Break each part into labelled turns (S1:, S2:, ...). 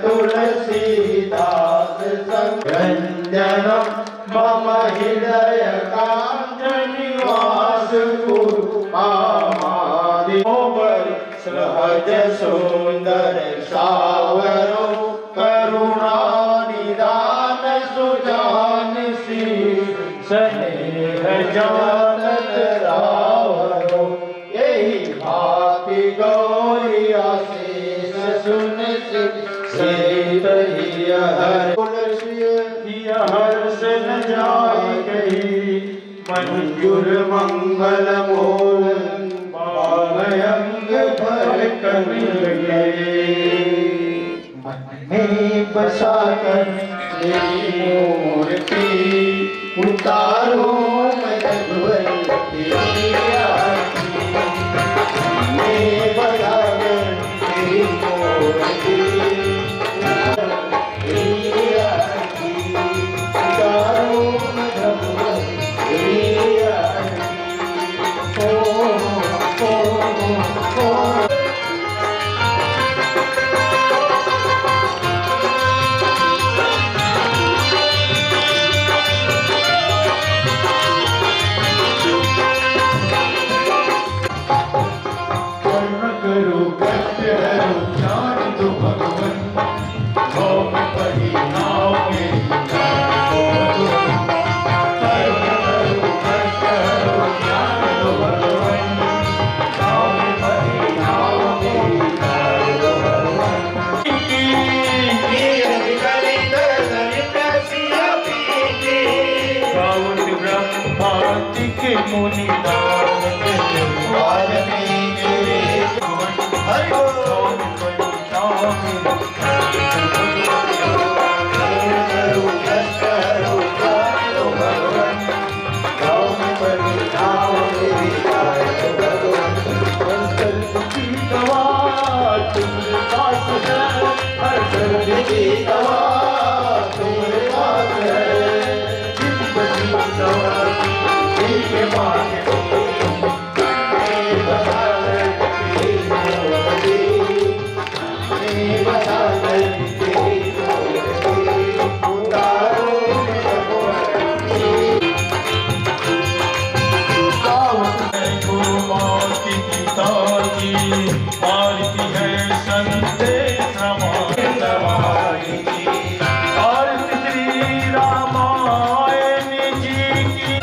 S1: तुलसीदास संगंजनम मम हृदय कांचनिवास कुरु मामादि सहज सुंदर सावरो करुणा निदान सुजान सी स्नेह जानत रावरो यही भांति गौरी आशीष सुन हर्ष न जाय कही मंजूर मंगल मोल बालयंग भर कमिल मन में बसा कर मूर्ति उतारो मैं रघुवंती में बसा कर मूर्ति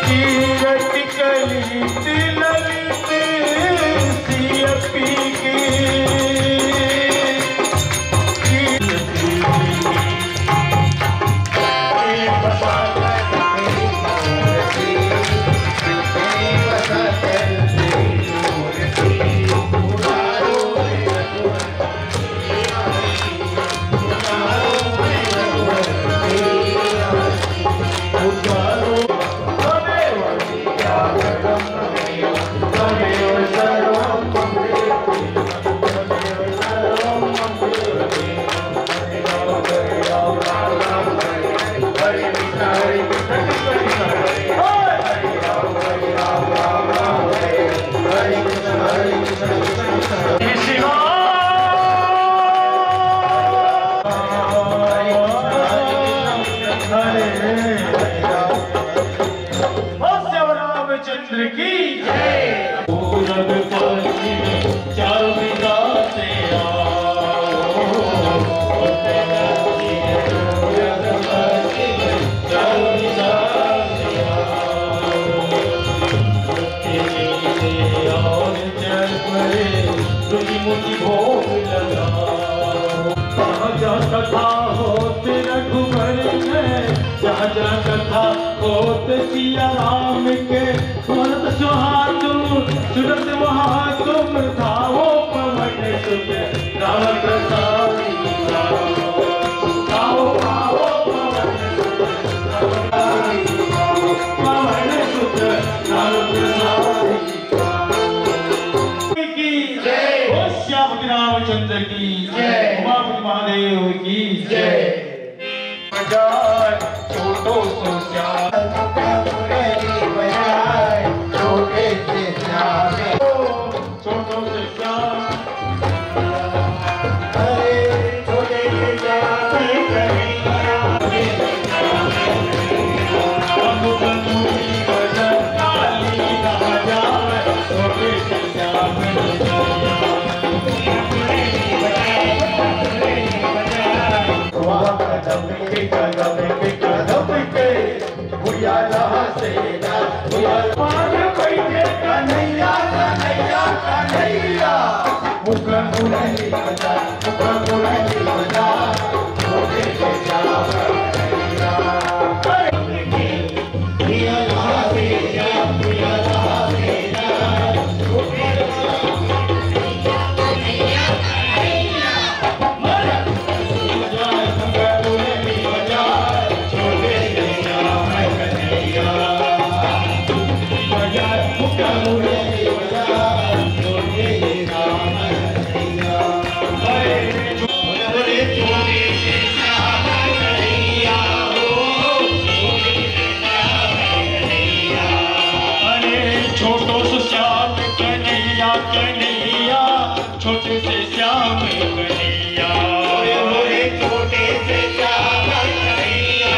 S2: कीरति कली सिया राम के सूरत सुहा तुम सूरत वहाँ तुम धावो पवन सुत राम प्रसादी धावो धावो पवन सुत राम प्रसादी की जय। ओ श्याम रामचंद्र की जय। उमापति महादेव की जय। छोटो सो श्याम
S1: छोटे से श्याम
S2: छोटो से श्याम
S1: अरे छोटे से श्याम कन्हैया कन्हैया कन्हैया मुखर मुरली बजा मुखर मुरली बजा छोटे से श्याम कन्हैया प्रिय राधेया प्रिय राधेया छोटे
S2: छोटे से श्याम कन्हैया
S1: छोटे से श्याम कन्हैया हो छोटे से श्याम कन्हैया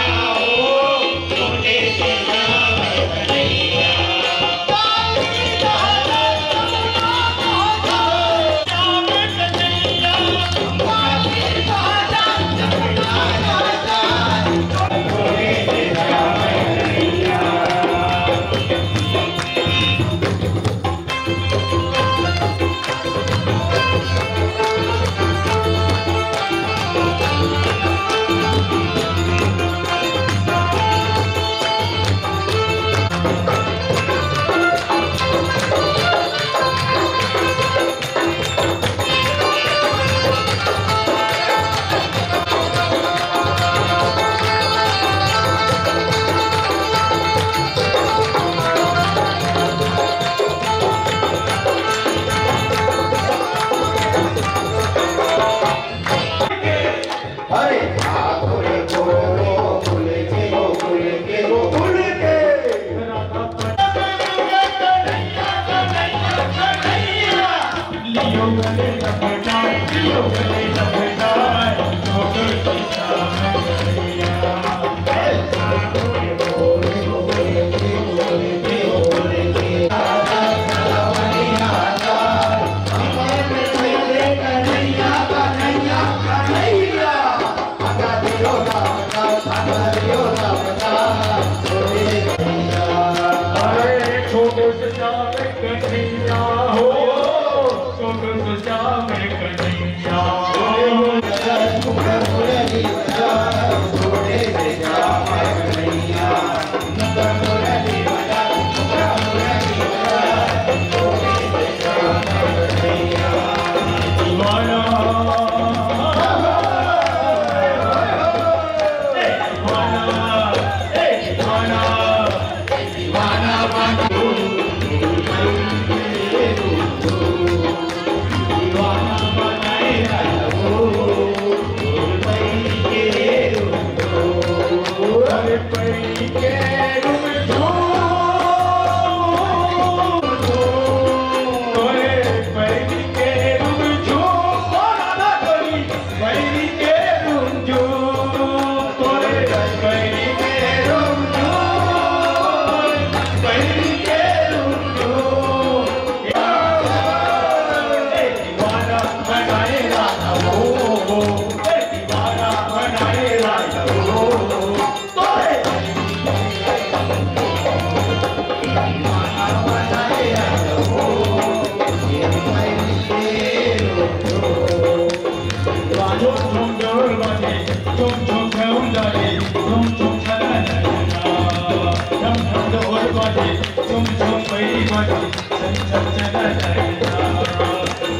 S2: बाजे झुम झुम भई बाजे चल चल चला जाएगा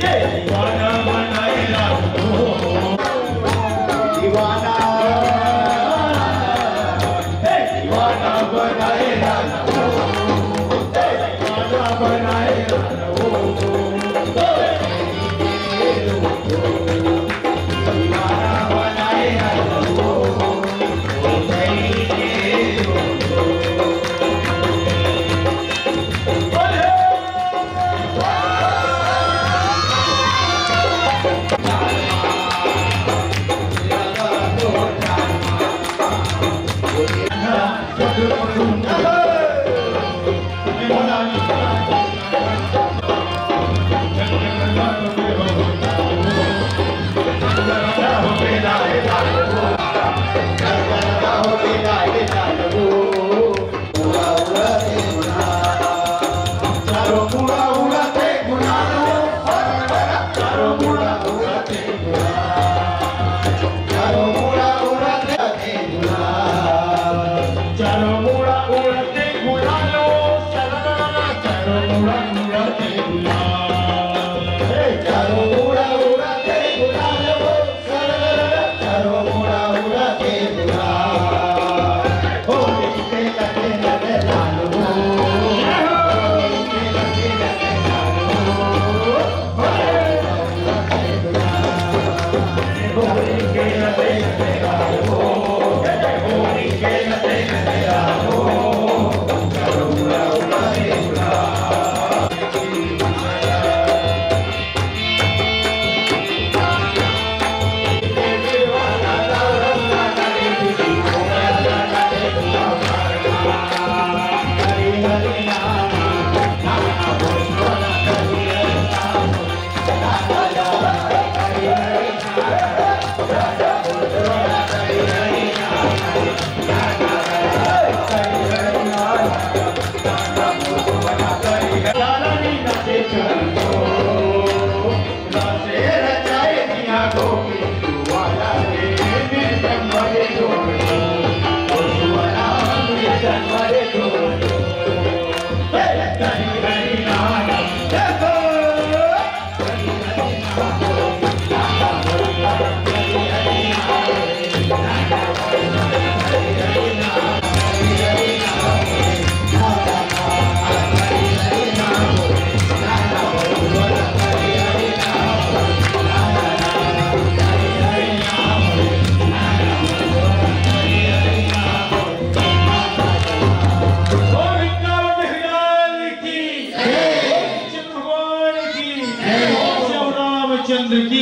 S2: ये दीवाना बनाएगा
S1: दीवाना दीवाना बनाएगा
S2: दीवाना बनाएगा चंद्र की